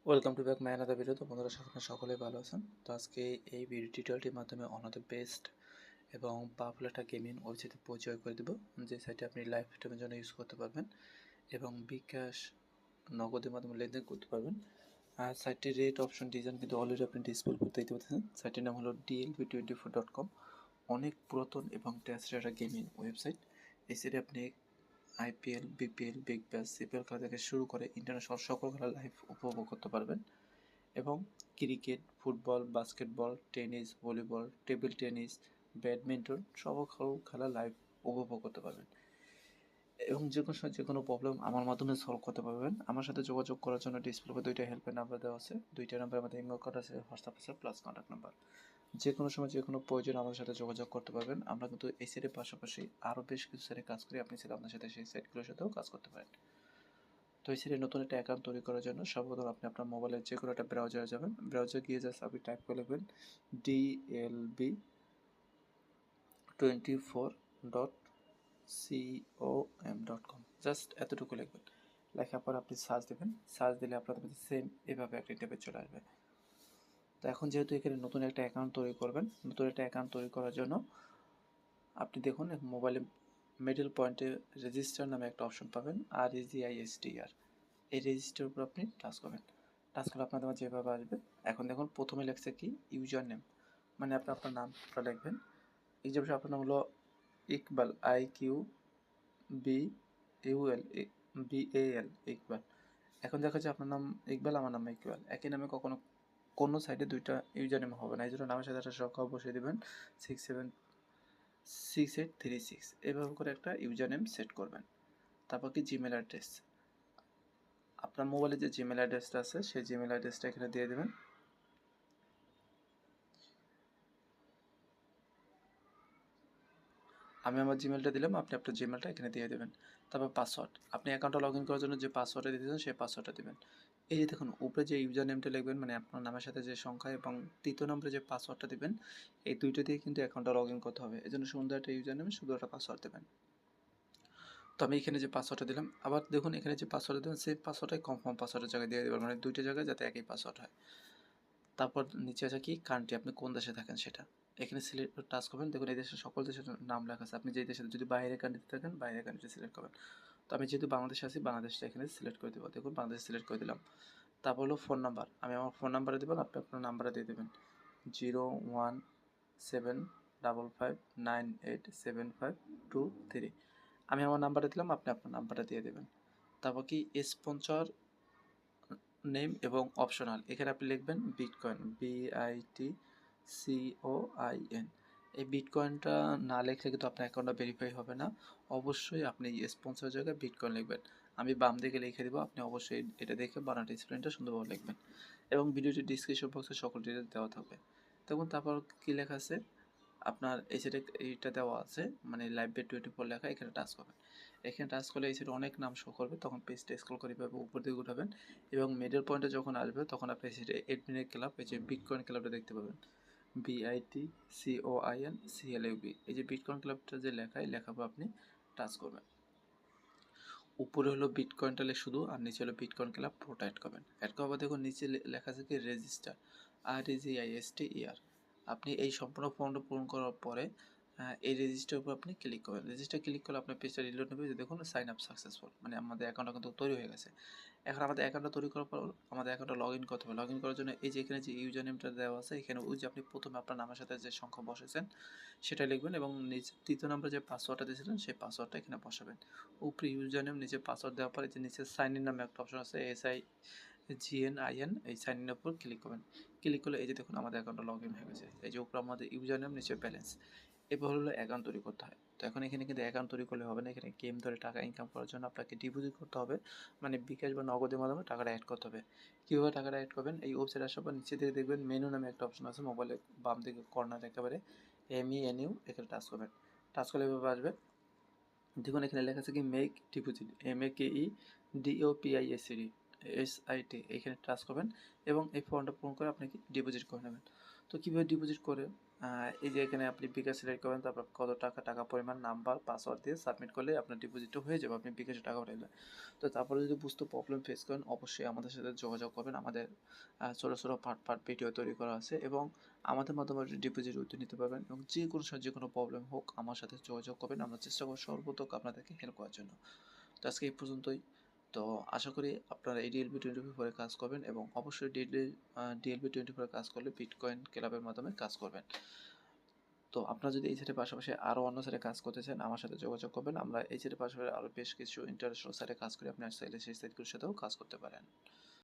Welcome to back my another video. তো বন্ধুরা, সকলেই ভালো আছেন। তো আজকে এই ভিডিও টিউটোরিয়ালটির মাধ্যমে অন্যদের বেস্ট এবং পাওয়ারফুল একটা গেমিং ওয়েবসাইটে পরিচয় করে দেবো, যে সাইটে আপনি লাইভ স্ট্রিমের জন্য ইউজ করতে পারবেন এবং বিকাশ নগদের মাধ্যমে লেনদেন করতে পারবেন। আর সাইটটির রেট অপশন ডিজাইন কিন্তু অলরেডি আপনি ডিসপ্লে করতে দেখতে পাচ্ছেন। সাইটের নাম হলো DLB24.com। অনেক পুরাতন এবং ট্রাস্টেড একটা গেমিং ওয়েবসাইট। এই সাইটে আপনি IPL, BPL, Big Bash, CPL খেলা থেকে শুরু করে ইন্টারন্যাশনাল সকল খেলা লাইভ উপভোগ করতে পারবেন এবং cricket, football, basketball, tennis, volleyball, table tennis, badminton সকল খেলা লাইভ উপভোগ করতে পারবেন এবং যে কোনো সময় যে কোনো প্রবলেম আমার মাধ্যমে সলভ করতে পারবেন। আমার সাথে যোগাযোগ করার জন্য ডিসপ্লেতে দুইটা হেল্পলাইন নাম্বার দেওয়া আছে। দুইটা নাম্বার আমাদের ইমেল করা আছে, হোয়াটসঅ্যাপ আছে, প্লাস কন্ট্যাক্ট নাম্বার। যে কোনো সময় যে কোনো প্রয়োজন আমাদের সাথে যোগাযোগ করতে পারবেন। আমরা কিন্তু এই সাইটের পাশাপাশি আরও বেশ কিছু সাইটে কাজ করি, আপনি চাইলে আপনার সাথে সেই সাইটগুলোর সাথেও কাজ করতে পারেন। তো এই সাইটে নতুন একটা অ্যাকাউন্ট তৈরি করার জন্য সর্বপ্রথম আপনি আপনার মোবাইলের যে কোনো একটা ব্রাউজারে যাবেন। ব্রাউজার গিয়ে জাস্ট আপনি টাইপ করে লিখবেন DLB24.com, জাস্ট এতটুকু লিখবেন। লেখার পর আপনি সার্চ দেবেন। সার্চ দিলে আপনাদের কাছে সেম এভাবে একটা ইন্টারফেস চলে আসবে। তো এখন যেহেতু এখানে নতুন একটা অ্যাকাউন্ট তৈরি করবেন, নতুন একটা অ্যাকাউন্ট তৈরি করার জন্য আপনি দেখুন মোবাইলে মিডল পয়েন্টে রেজিস্টার নামে একটা অপশন পাবেন, REGISTR। এই রেজিস্টার উপর আপনি টাচ করবেন। টাচ করলে আপনাদের মাঝে যেভাবে আসবে। এখন দেখুন প্রথমে লেখছে কি ইউজার নেম, মানে আপনি আপনার নামটা লিখবেন। এক্সাম্পল আপনার নাম হলো ইকবাল, IQBUL ইকবাল। এখন দেখা যাচ্ছে আপনার নাম ইকবাল, আমার নাম ইকবাল, একই নামে কখনো কোনো সাইডে দুইটা ইউজার নেম হবে না। এই জন্য নামের সাথে একটা সংখ্যা বসিয়ে দেবেন, 676836। এভাবে করে একটা ইউজার নেম সেট করবেন। তারপর কি জিমেল অ্যাড্রেস, আপনার মোবাইলে যে জিমেল অ্যাড্রেসটা আছে সেই জিমেল অ্যাড্রেসটা এখানে দিয়ে দেবেন। আমি আমার জিমেলটা দিলাম, আপনি আপনার জিমেলটা এখানে দিয়ে দেবেন। তারপর পাসওয়ার্ড, আপনি অ্যাকাউন্টটা লগ ইন করার জন্য যে পাসওয়ার্ডটা দিতেছেন সেই পাসওয়ার্ডটা দেবেন। এই যে দেখুন উপরে যে ইউজার নেমটা লিখবেন, মানে আপনার নামের সাথে যে সংখ্যা, এবং তৃতীয় নম্বরে যে পাসওয়ার্ডটা দেবেন, এই দুইটা দিয়ে কিন্তু অ্যাকাউন্টটা লগ ইন করতে হবে। এই জন্য সুন্দর একটা ইউজার নেমে শুধু একটা পাসওয়ার্ড দেবেন। তো আমি এখানে যে পাসওয়ার্ডটা দিলাম, আবার দেখুন এখানে যে পাসওয়ার্ডটা দেবেন সেই পাসওয়ার্ডটাই কনফার্ম পাসওয়ার্ডের জায়গায় দিয়ে দেবেন, মানে দুইটা জায়গায় যাতে একই পাসওয়ার্ড হয়। তারপর নিচে আছে কি কান্ট্রি, আপনি কোন দেশে থাকেন সেটা এখানে সিলেক্ট টাচ করবেন। দেখুন এই দেশের সকল দেশের নাম লেখা আছে। আপনি যেই দেশে, যদি বাইরের কান্ট্রিতে থাকেন বাইরের কান্ট্রি সিলেক্ট করবেন। তো আমি যেহেতু বাংলাদেশে আছি, বাংলাদেশটা এখানে সিলেক্ট করে দেবো। দেখুন বাংলাদেশ সিলেক্ট করে দিলাম। তারপর হলো ফোন নাম্বার, আমি আমার ফোন নাম্বারে দেবেন, আপনি আপনার নাম্বারে দিয়ে দেবেন 01755987523। আমি আমার নাম্বারে দিলাম, আপনি আপনার নাম্বারটা দিয়ে দেবেন। তারপর কি স্পন্সর নেম এবং অপশনাল, এখানে আপনি লিখবেন বিটকয়েন, BITCOIN। এই বিটকয়েনটা না লিখলে কিন্তু আপনার অ্যাকাউন্টটা ভেরিফাই হবে না। অবশ্যই আপনি স্পন্সর জায়গায় বিটকয়েন লিখবেন। আমি বাম দিকে লিখে দেবো, আপনি অবশ্যই এটা দেখে বানানটা স্পেলিংটা সুন্দরভাবে লিখবেন এবং ভিডিওটির ডিসক্রিপশন বক্সে সকল ডিটেলস দেওয়া থাকবে। দেখুন তারপর কী লেখা আছে, আপনার এই সাইডে এইটা দেওয়া আছে, মানে লাইভ বেট 24 লেখা, এখানে টাচ করবেন। এখানে টাচ করলে এই সাইডে অনেক নাম শো করবে, তখন পেজটা স্ক্রল করে এভাবে উপর দিকে উঠাবেন এবং মিডল পয়েন্টে যখন আসবে তখন আপনি এই সাইডে এডমিনের ক্লাব, এই যে বিটকয়েন ক্লাবটা দেখতে পাবেন, BITCOIN CLUB। এই যে বিটকয়েন ক্লাবটা যে লেখা, এই লেখার উপর আপনি টাচ করবেন। উপরে হলো বিটকয়েনটা শুধু, আর নিচে হলো বিটকয়েন ক্লাব পুরোটা অ্যাড করবেন। অ্যাড করার পর দেখুন নিচে লেখা আছে কি রেজিস্টার, REGISTR। আপনি এই সম্পূর্ণ ফর্মটা পূরণ করার পরে এই রেজিস্টার উপর আপনি ক্লিক করবেন। রেজিস্টার ক্লিক করলে আপনার পেজটা রিলোড নেবে, যে দেখুন সাইন আপ সাকসেসফুল, মানে আমাদের অ্যাকাউন্টটা কিন্তু তৈরি হয়ে গেছে। এখন আমাদের অ্যাকাউন্টটা তৈরি করার পর আমাদের অ্যাকাউন্টটা লগ ইন করতে হবে। লগ ইন করার জন্য এই যে এখানে যে ইউজার নেমটা দেওয়া আছে, এখানে ওই যে আপনি প্রথমে আপনার নামের সাথে যে সংখ্যা বসেছেন সেটা লিখবেন এবং নিচে তৃতীয় নম্বরে যে পাসওয়ার্ডটা দিয়েছিলেন সেই পাসওয়ার্ডটা এখানে বসাবেন। উপরে ইউজার নেম, নিচে পাসওয়ার্ড দেওয়ার পরে যে নিচে সাইন ইন নামে একটা অপশন আছে, SIGNIN, এই সাইন ইনের উপর ক্লিক করবেন। ক্লিক করলে এই যে দেখুন আমাদের অ্যাকাউন্টটা লগ ইন হয়ে গেছে। এই যে উপরে আমাদের ইউজার নেম, নিচে ব্যালেন্স। এরপর হলো অ্যাকাউন্ট তৈরি করতে হয়। তো এখন এখানে কিন্তু অ্যাকাউন্ট তৈরি করলে হবে না, এখানে গেম ধরে টাকা ইনকাম করার জন্য আপনাকে ডিপোজিট করতে হবে, মানে বিকাশ বা নগদের মাধ্যমে টাকাটা অ্যাড করতে হবে। কীভাবে টাকাটা অ্যাড করবেন, এই ওয়েবসাইট আসার পর নিচে দিকে দেখবেন মেনু নামে একটা অপশন আছে, মোবাইলের বাম দিকে কর্নার একেবারে MENU, এখানে টাচ করবেন। টাচ করলে এভাবে আসবে। দেখুন এখানে লেখা আছে কি মেক ডিপোজিট, MAKEDOPISCD এখানে টাচ করবেন এবং এই ফর্মটা পূরণ করে আপনি কি ডিপোজিট করে নেবেন। তো কীভাবে ডিপোজিট করে এই যে এখানে আপনি বিকাশ সিলেক্ট করবেন, তারপর কত টাকা, টাকা পরিমাণ, নাম্বার, পাসওয়ার্ড দিয়ে সাবমিট করলে আপনার ডিপোজিটও হয়ে যাবে, আপনি বিকাশে টাকা পাঠাবেন। তো তারপরে যদি বুঝতে প্রবলেম ফেস করেন অবশ্যই আমাদের সাথে যোগাযোগ করবেন। আমাদের ছোটো ছোটো পার্ট ভিডিও তৈরি করা আছে এবং আমাদের মাধ্যমে ডিপোজিট উঠিয়ে নিতে পারবেন এবং যে কোনো সময় যে কোনো প্রবলেম হোক আমার সাথে যোগাযোগ করবেন, আমরা চেষ্টা করব সর্বোত্তক আপনাদেরকে হেল্প করার জন্য। তো আজকে এই পর্যন্তই। তো আশা করি আপনারা এই DLB24 কাজ করবেন এবং অবশ্যই DLB24 কাজ করলে বিটকয়েন ক্লাবের মাধ্যমে কাজ করবেন। তো আপনারা যদি এই সাইটের পাশাপাশি আরও অন্য সাইটে কাজ করতে চান আমার সাথে যোগাযোগ করবেন। আমরা এই সাইটের পাশাপাশি আরও বেশ কিছু ইন্টারন্যাশনাল সাইটে কাজ করি, আপনি চাইলে সেই সাইটগুলোর সাথেও কাজ করতে পারেন।